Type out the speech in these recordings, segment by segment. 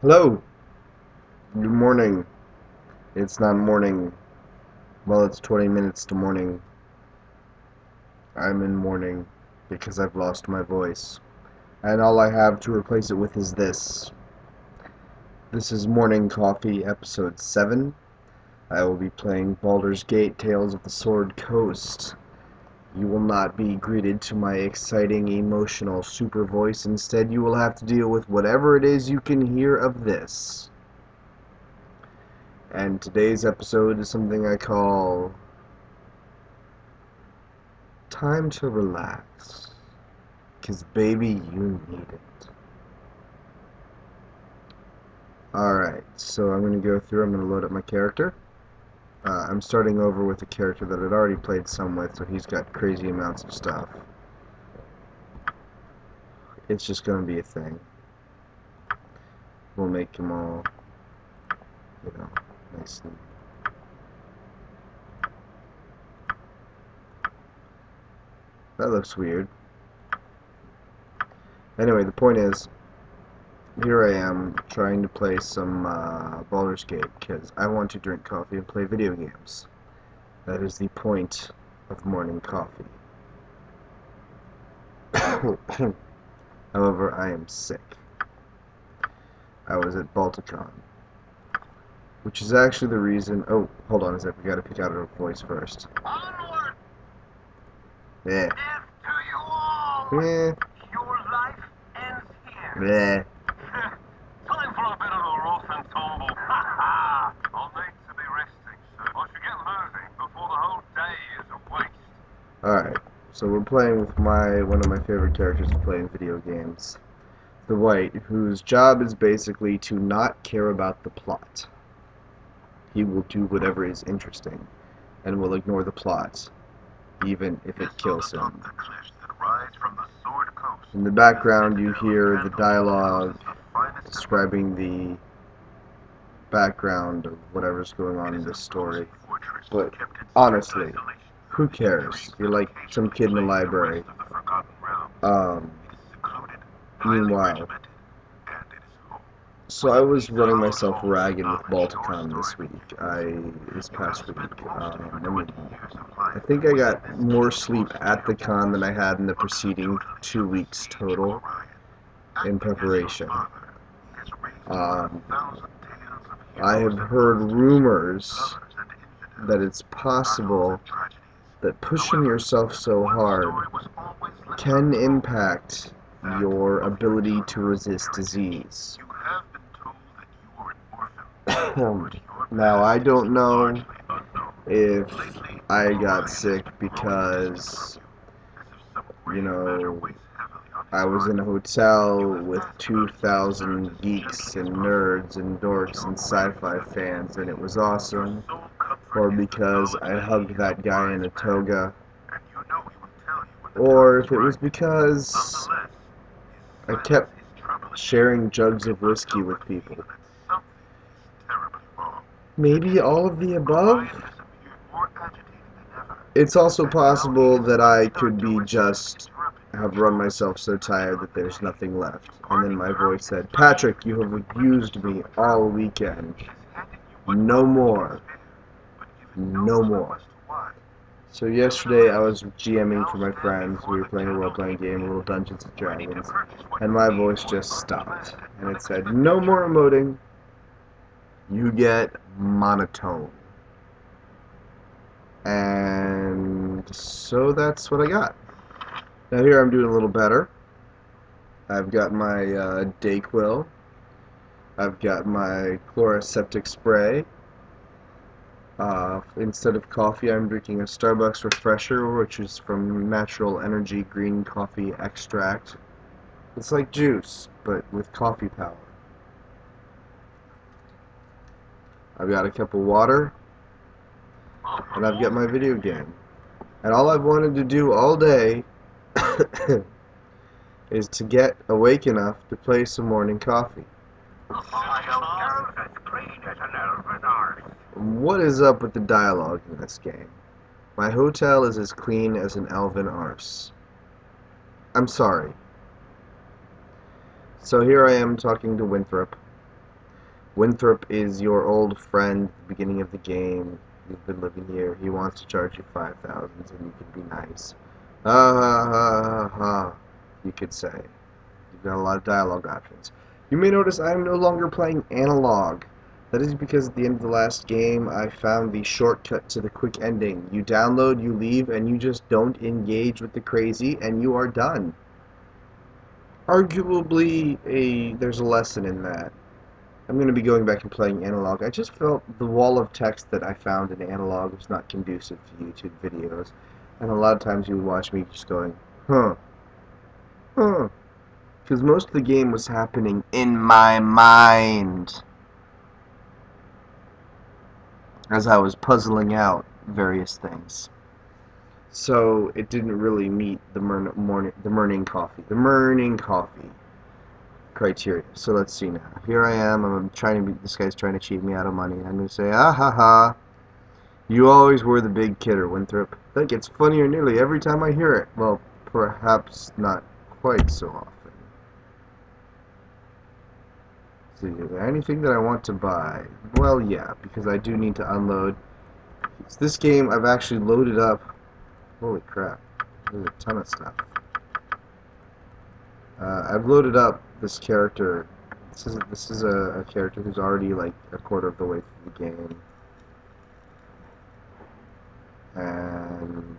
Hello. Good morning. It's not morning. Well, it's 20 minutes to morning. I'm in mourning because I've lost my voice. And all I have to replace it with is this. This is Morning Coffee, Episode 7. I will be playing Baldur's Gate, Tales of the Sword Coast. You will not be greeted to my exciting, emotional, super voice. Instead, you will have to deal with whatever it is you can hear of this. And today's episode is something I call Time to Relax. 'Cause baby, you need it. Alright, so I'm going to go through, I'm going to load up my character. I'm starting over with a character that I'd already played some with, so he's got crazy amounts of stuff. It's just going to be a thing. We'll make him all, nice and... That looks weird. Anyway, the point is, here I am trying to play some Baldur's Gate because I want to drink coffee and play video games. That is the point of morning coffee. However, I am sick. I was at BaltiCon, which is actually the reason... Oh, hold on a sec, we gotta pick out her voice first. Onward! Yeah. Death to you all! Yeah. Your life ends here. Yeah. Time for a bit of a rough and tumble. Ha ha! I'll need to be resting, sir. I should get moving before the whole day is a waste. Alright, so we're playing with one of my favorite characters to play in video games. The White, whose job is basically to not care about the plot. He will do whatever is interesting, and will ignore the plot, even if it kills him. In the background you hear the dialogue describing the background of whatever's going on in this story. But honestly, who cares? You're like some kid in the library. Meanwhile, so I was running myself ragged with Balticon this past week. I think I got more sleep at the con than I had in the preceding 2 weeks total in preparation. I have heard rumors that it's possible that pushing yourself so hard can impact your ability to resist disease. Now, I don't know if I got sick because, I was in a hotel with 2,000 geeks and nerds and dorks and sci-fi fans and it was awesome, or because I hugged that guy in a toga, or if it was because I kept sharing jugs of whiskey with people. Maybe all of the above? It's also possible that I could be have run myself so tired that there's nothing left. And then my voice said, "Patrick, you have abused me all weekend. No more. No more." So yesterday I was GMing for my friends. We were playing a role-playing game, a little Dungeons & Dragons, and my voice just stopped. And it said, "No more emoting. You get monotone." And so that's what I got. Now here I'm doing a little better. I've got my Dayquil. I've got my chloroseptic spray. Instead of coffee, I'm drinking a Starbucks Refresher, which is from Natural Energy Green Coffee Extract. It's like juice, but with coffee power. I've got a cup of water, and I've got my video game. And all I've wanted to do all day is to get awake enough to play some morning coffee. What is up with the dialogue in this game? My hotel is as clean as an elven arse. I'm sorry. So here I am talking to Winthrop, Winthrop is your old friend at the beginning of the game. You've been living here. He wants to charge you 5,000 and you can be nice. Ha ha ha ha ha, you could say. You've got a lot of dialogue options. You may notice I am no longer playing analog. That is because at the end of the last game I found the shortcut to the quick ending. You download, you leave, and you just don't engage with the crazy, and you are done. Arguably, there's a lesson in that. I'm going to be going back and playing analog. I just felt the wall of text that I found in analog was not conducive to YouTube videos. And a lot of times you would watch me just going, huh, huh. Because most of the game was happening in my mind as I was puzzling out various things. So it didn't really meet the morning coffee criteria. So let's see now. Here I am. I'm trying to be. This guy's trying to cheat me out of money. I'm going to say, ah ha ha. You always were the big kidder, Winthrop. That gets funnier nearly every time I hear it. Well, perhaps not quite so often. See, is there anything that I want to buy? Well, yeah, because I do need to unload. This game I've actually loaded up. Holy crap. There's a ton of stuff. I've loaded up this character. This is a character who's already like a quarter of the way through the game. And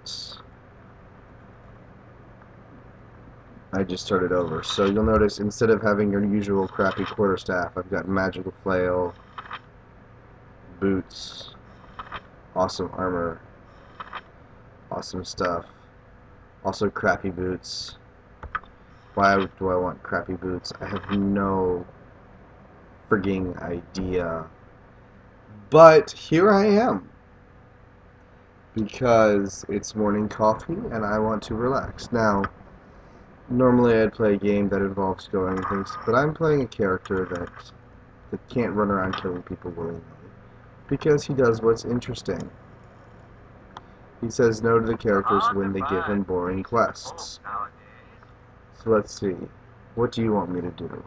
I just started over. So you'll notice instead of having your usual crappy quarterstaff, I've got magical flail, boots, awesome armor, awesome stuff. Also crappy boots. Why do I want crappy boots? I have no frigging idea. But here I am. Because it's morning coffee and I want to relax. Now, normally I'd play a game that involves going and things, but I'm playing a character that can't run around killing people willingly. Because he does what's interesting. He says no to the characters when they give him boring quests. So let's see. What do you want me to do?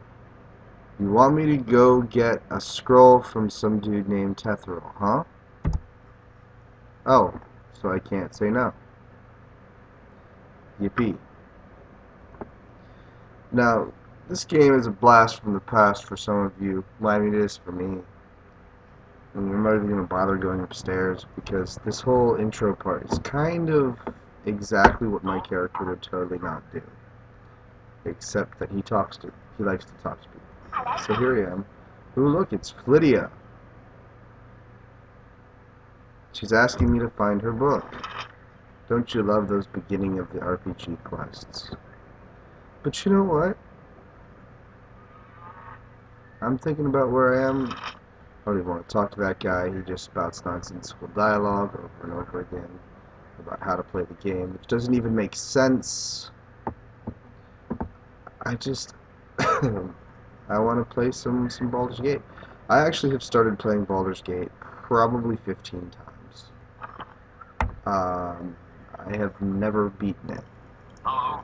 You want me to go get a scroll from some dude named Tethril, huh? Oh, so I can't say no. Yippee. Now, this game is a blast from the past for some of you. Well, I mean, it is for me. And you're not even going to bother going upstairs because this whole intro part is kind of exactly what my character would totally not do. Except that he likes to talk to people. So here I am. Ooh, look, it's Flydia. She's asking me to find her book. Don't you love those beginning of the RPG quests? But you know what? I'm thinking about where I am. I don't even want to talk to that guy. He just spouts nonsensical dialogue over and over again about how to play the game, which doesn't even make sense. I just I want to play some Baldur's Gate. I actually have started playing Baldur's Gate probably 15 times. I have never beaten it. Hello?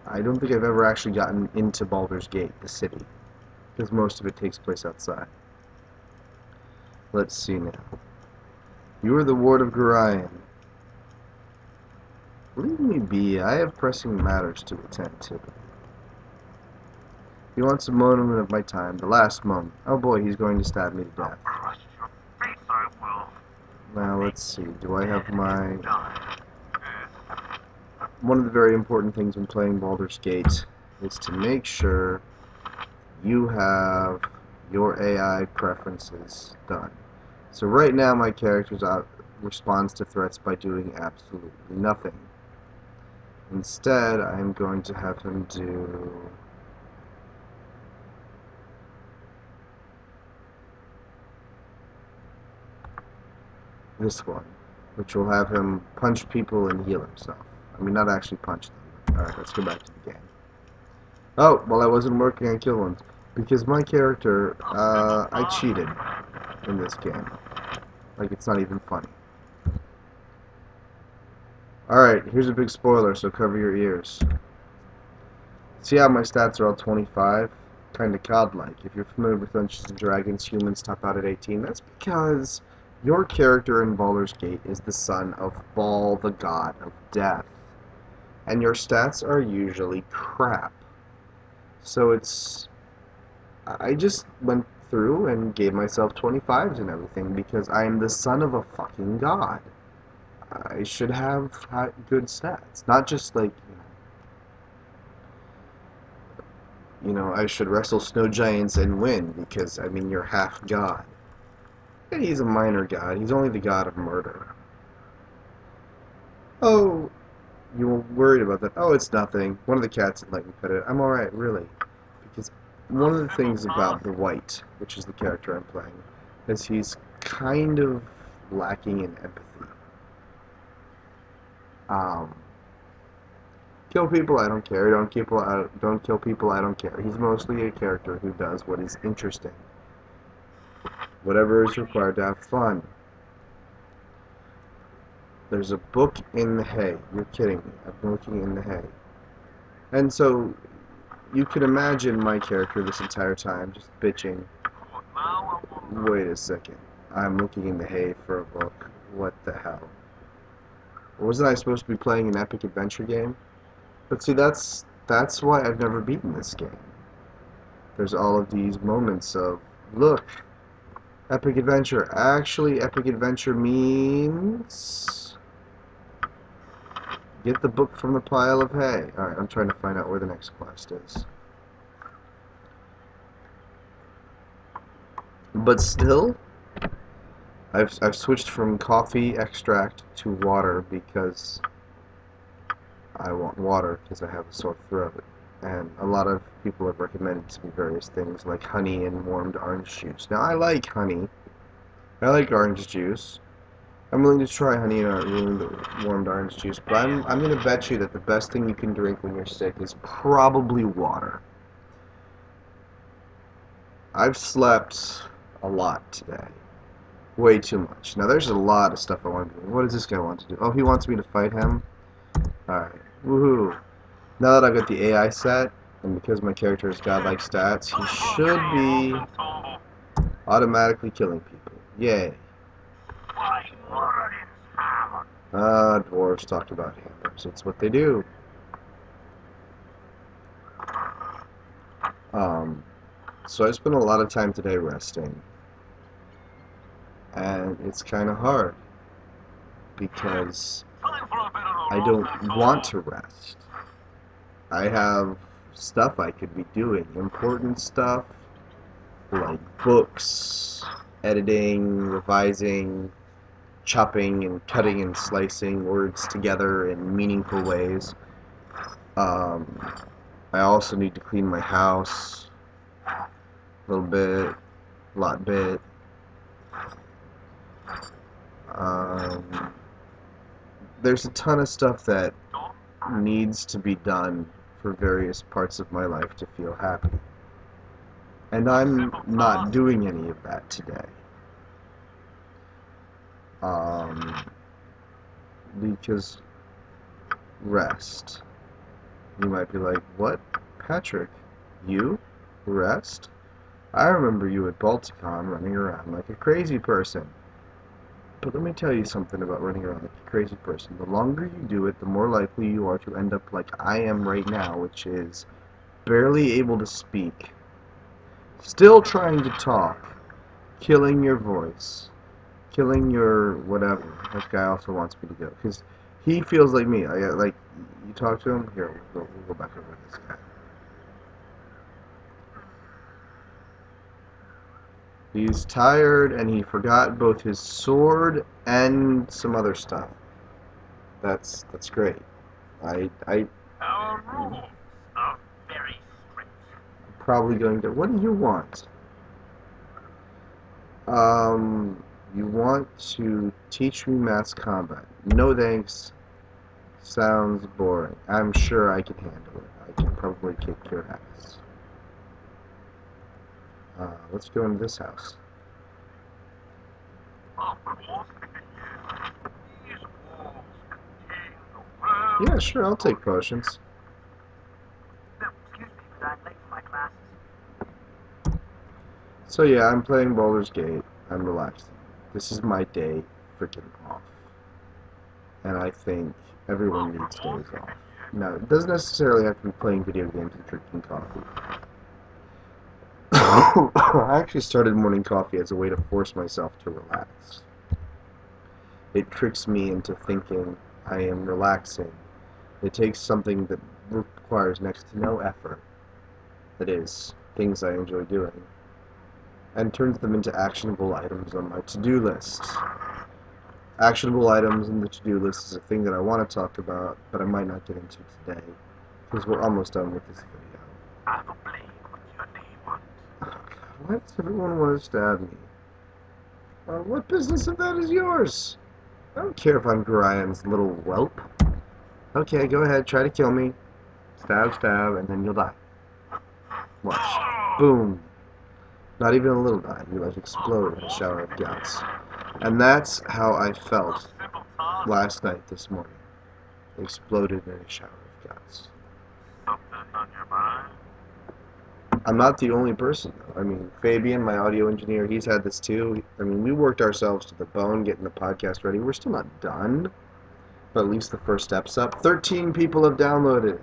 I don't think I've ever actually gotten into Baldur's Gate, the city, because most of it takes place outside. Let's see now. You are the Ward of Gorion. Leave me be. I have pressing matters to attend to. He wants a moment of my time, the last moment. Oh boy, he's going to stab me to death. Crush your face, I will. Now, let's see. Do I have my... One of the very important things when playing Baldur's Gate is to make sure you have your AI preferences done. So right now my character responds to threats by doing absolutely nothing. Instead, I'm going to have him do... this one, which will have him punch people and heal himself. I mean, not actually punch them. Alright, let's go back to the game. Oh, well, I wasn't working on kill ones. Because my character, I cheated in this game. Like, it's not even funny. Alright, here's a big spoiler, so cover your ears. See how my stats are all 25? kind of godlike. If you're familiar with Dungeons and Dragons, humans top out at 18. That's because your character in Baldur's Gate is the son of Baal, the god of death. And your stats are usually crap. So I just went through and gave myself 25s and everything because I am the son of a fucking god. I should have good stats. Not just like, I should wrestle snow giants and win because, I mean, you're half god. Yeah, he's a minor god. He's only the god of murder. Oh, you were worried about that. Oh, it's nothing. One of the cats didn't let me pet it. I'm alright, really. Because one of the things about the White, which is the character I'm playing, is he's kind of lacking in empathy. Kill people, I don't care. Don't kill people, I don't care. He's mostly a character who does what is interesting. Whatever is required to have fun. There's a book in the hay. You're kidding me. I've been looking in the hay. And so, you can imagine my character this entire time just bitching. Wait a second. I'm looking in the hay for a book. What the hell? Wasn't I supposed to be playing an epic adventure game? But see, that's why I've never beaten this game. There's all of these moments of, look, epic adventure. Actually, epic adventure means get the book from the pile of hay. Alright, I'm trying to find out where the next quest is. But still, I've switched from coffee extract to water because I want water because I have a sore throat. And a lot of people have recommended to me various things like honey and warmed orange juice. Now, I like honey. I like orange juice. I'm willing to try honey and warmed orange juice, but I'm going to bet you that the best thing you can drink when you're sick is probably water. I've slept a lot today. Way too much. Now, there's a lot of stuff I want to do. What does this guy want to do? Oh, he wants me to fight him? Alright. Woohoo. Now that I've got the AI set, and because my character has godlike stats, he should be automatically killing people. Yay. Dwarves talked about hammers. It's what they do. So I spent a lot of time today resting. And it's kind of hard. Because I don't want to rest. I have stuff I could be doing. Important stuff. Like books, editing, revising, chopping and cutting and slicing words together in meaningful ways. I also need to clean my house a little bit, a lot bit. There's a ton of stuff that needs to be done for various parts of my life to feel happy. And I'm not doing any of that today. Because rest. You might be like, what? Patrick, you? Rest? I remember you at Balticon running around like a crazy person. But let me tell you something about running around like a crazy person. The longer you do it, the more likely you are to end up like I am right now, which is barely able to speak, still trying to talk, killing your voice, killing your whatever. That guy also wants me to go because he feels like me. Like you talk to him. Here, we'll go back over this guy. He's tired and he forgot both his sword and some other stuff. That's great. Our rules are very strict. I'm probably going to. What do you want? You want to teach me mass combat? No thanks. Sounds boring. I'm sure I can handle it. I can probably kick your ass. Let's go into this house. Of course, these walls contain the world. Yeah, sure, I'll take potions. No, excuse me, but I'm late for my classes. So yeah, I'm playing Baldur's Gate. I'm relaxing. This is my day freaking off. And I think everyone needs days off. Now, it doesn't necessarily have to be playing video games and drinking coffee. I actually started morning coffee as a way to force myself to relax. It tricks me into thinking I am relaxing. It takes something that requires next to no effort, that is, things I enjoy doing, and turns them into actionable items on my to-do list. Actionable items in the to-do list is a thing that I want to talk about, but I might not get into today, because we're almost done with this video. I don't believe what your name was. Oh God, why does everyone want to stab me? What business of that is yours? I don't care if I'm Gorian's little whelp. Okay, go ahead, try to kill me. Stab, stab, and then you'll die. Watch. Boom. Not even a little die. You like explode in a shower of guts. And that's how I felt last night, this morning. Exploded in a shower of guts. Something on your mind? I'm not the only person, though. I mean, Fabian, my audio engineer, he's had this too. I mean, we worked ourselves to the bone getting the podcast ready. We're still not done, but at least the first step's up. 13 people have downloaded it.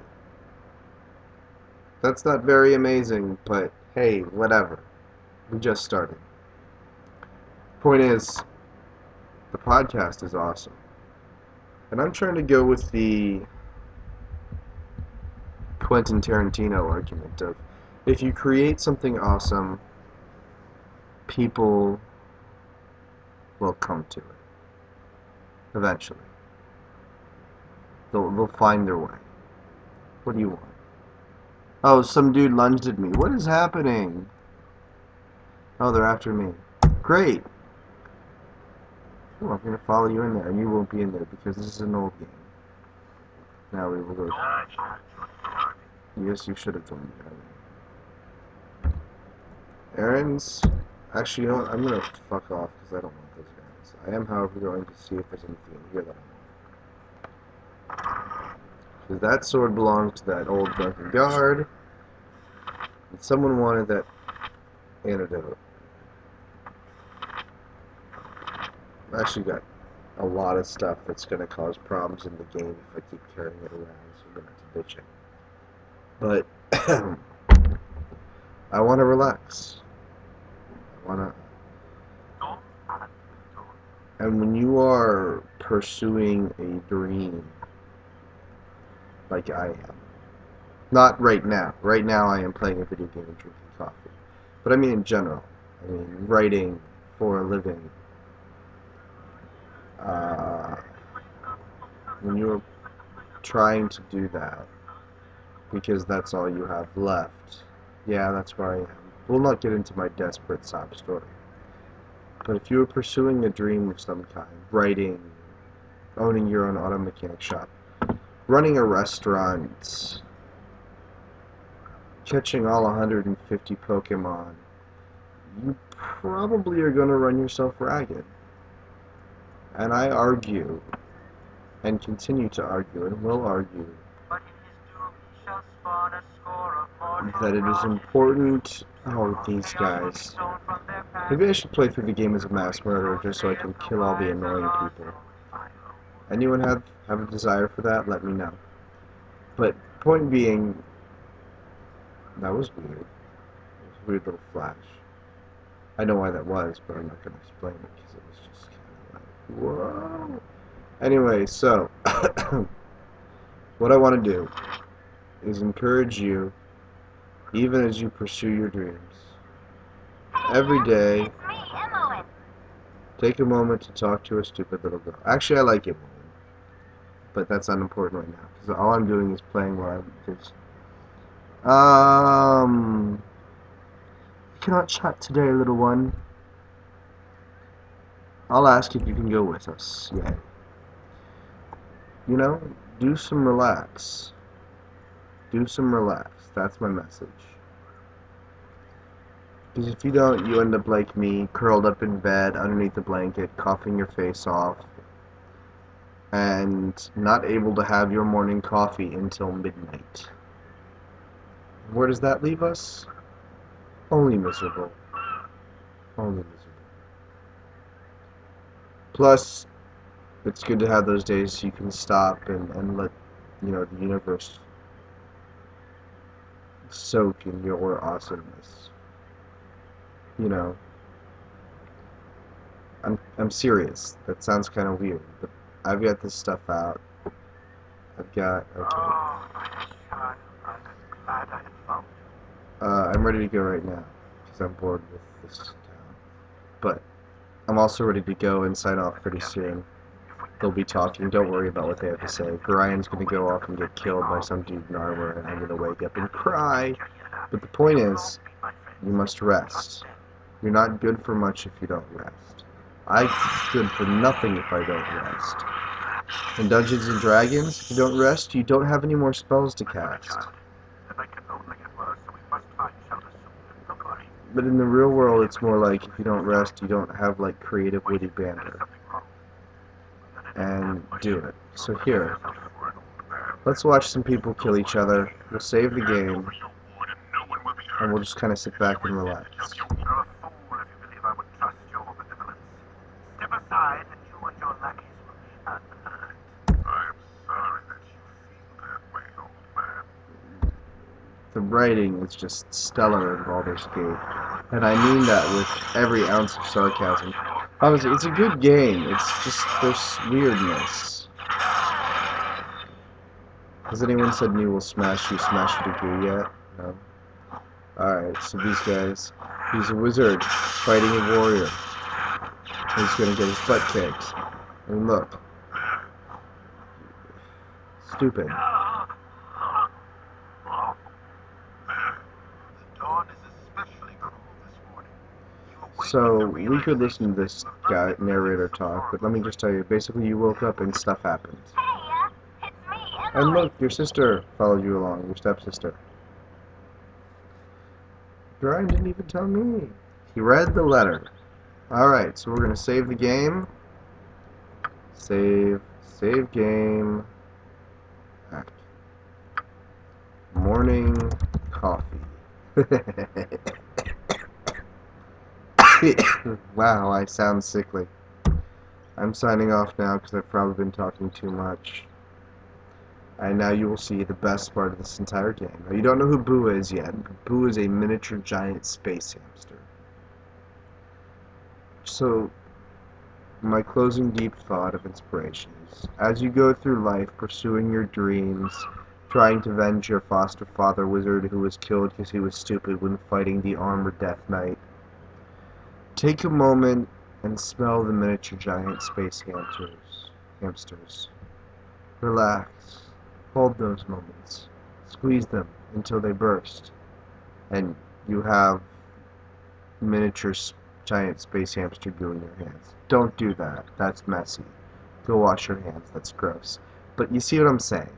That's not very amazing, but hey, whatever. We just started. Point is, the podcast is awesome. And I'm trying to go with the Quentin Tarantino argument of, if you create something awesome, people will come to it. Eventually. They'll find their way. What do you want? Oh, some dude lunged at me. What is happening? Oh, they're after me. Great. Well, I'm going to follow you in there, and you won't be in there because this is an old game. Now we will go. Yes, you should have told me that. Errands? Actually, you know what? I'm going to fuck off because I don't want those errands. I am, however, going to see if there's anything in here that I want. Because that sword belongs to that old drunken guard. And someone wanted that antidote. I've actually got a lot of stuff that's going to cause problems in the game if I keep carrying it around, so I'm going to have to bitch it. But I want to relax. I want to... And when you are pursuing a dream, like I am, not right now. Right now I am playing a video game and drinking coffee. But I mean in general. I mean writing for a living. When you're trying to do that, because that's all you have left, yeah, that's where I am. We'll not get into my desperate sob story. But if you were pursuing a dream of some kind, writing, owning your own auto mechanic shop, running a restaurant, catching all 150 Pokemon, you probably are going to run yourself ragged. And I argue, and continue to argue, and will argue, that it is important... Oh, these guys. Maybe I should play through the game as a mass murderer just so I can kill all the annoying people. Anyone have a desire for that? Let me know. But, point being, that was weird. It was a weird little flash. I know why that was, but I'm not going to explain it because it was just kind of like, whoa. Anyway, so, what I want to do is encourage you, even as you pursue your dreams. Every day, take a moment to talk to a stupid little girl. Actually, I like it, but that's unimportant right now, because all I'm doing is playing while I'm just... You cannot chat today, little one. I'll ask if you can go with us. Yeah. You know, do some relax. Do some relax. That's my message. Because if you don't, you end up like me, curled up in bed, underneath the blanket, coughing your face off, and not able to have your morning coffee until midnight. Where does that leave us? Only miserable. Only miserable. Plus, it's good to have those days you can stop and let, the universe soak in your awesomeness. You know, I'm serious. That sounds kind of weird, but I've got this stuff out. I've got, okay. Oh, my child, I'm glad I had found you. I'm ready to go right now, because I'm bored with this town. But I'm also ready to go and sign off pretty soon. They'll be talking, don't worry about what they have to say. Brian's gonna go off and get killed by some dude in armor, and I'm gonna wake up and cry. But the point is, you must rest. You're not good for much if you don't rest. I'm good for nothing if I don't rest. In Dungeons and Dragons, if you don't rest, you don't have any more spells to cast. But in the real world, it's more like if you don't rest, you don't have like creative witty banter. And do it. So here, let's watch some people kill each other. We'll save the game, and we'll just kind of sit back and relax. You're a fool if you believe I would trust your benevolence. Step aside and you and your lackeys will be unhurt. I'm sorry that you feel that way, old man. The writing is just stellar in Baldur's Gate, and I mean that with every ounce of sarcasm. Honestly, it's a good game, it's just, there's weirdness. Has anyone said me will smash you degree yet? No? Alright, so these guys, he's a wizard fighting a warrior. He's gonna get his butt kicked. And look. Stupid. So, we could listen to this guy, narrator talk, but let me just tell you, basically you woke up and stuff happened. Hey, it's me, Emily. And look, your sister followed you along, your stepsister. Brian didn't even tell me. He read the letter. Alright, so we're gonna save the game. Save game. Back. Morning coffee. Wow, I sound sickly. I'm signing off now because I've probably been talking too much. And now you will see the best part of this entire game. Now, you don't know who Boo is yet. Boo is a miniature giant space hamster. So, my closing deep thought of inspiration is, as you go through life pursuing your dreams, trying to avenge your foster father wizard who was killed because he was stupid when fighting the armored Death Knight, take a moment and smell the miniature giant space hamsters. Relax. Hold those moments. Squeeze them until they burst. And you have miniature giant space hamster goo in your hands. Don't do that. That's messy. Go wash your hands. That's gross. But you see what I'm saying?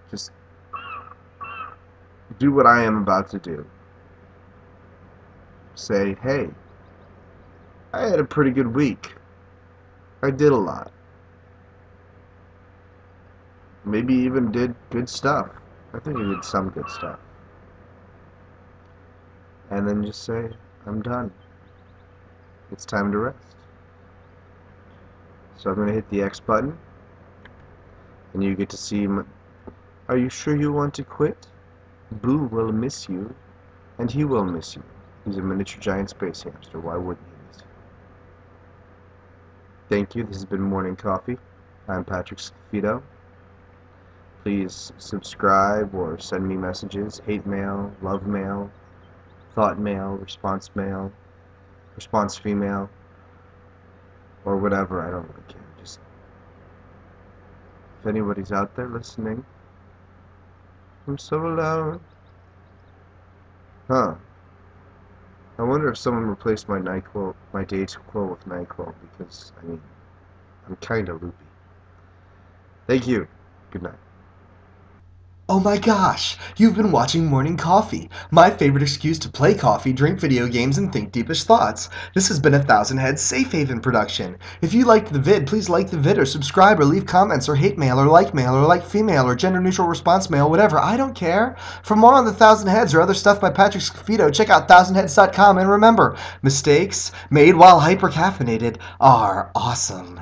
Just do what I am about to do. Say, hey, I had a pretty good week. I did a lot. Maybe even did good stuff. I think I did some good stuff. And then just say, I'm done. It's time to rest. So I'm going to hit the X button. And you get to see, are you sure you want to quit? Boo will miss you. And he will miss you. He's a miniature giant space hamster. Why wouldn't he miss you? Thank you. This has been Morning Coffee. I'm Patrick Scafito. Please subscribe or send me messages, hate mail, love mail, thought mail, response female, or whatever. I don't really care. Just, if anybody's out there listening, I'm so alone. Huh. I wonder if someone replaced my NyQuil, my day's quote with NyQuil, because, I mean, I'm kinda loopy. Thank you. Good night. Oh my gosh, you've been watching Morning Coffee, my favorite excuse to play coffee, drink video games, and think deepish thoughts. This has been a Thousand Heads Safe Haven production. If you liked the vid, please like the vid or subscribe or leave comments or hate mail or like female or gender neutral response mail, whatever. I don't care. For more on the Thousand Heads or other stuff by Patrick Scafito, check out thousandheads.com, and remember, mistakes made while hypercaffeinated are awesome.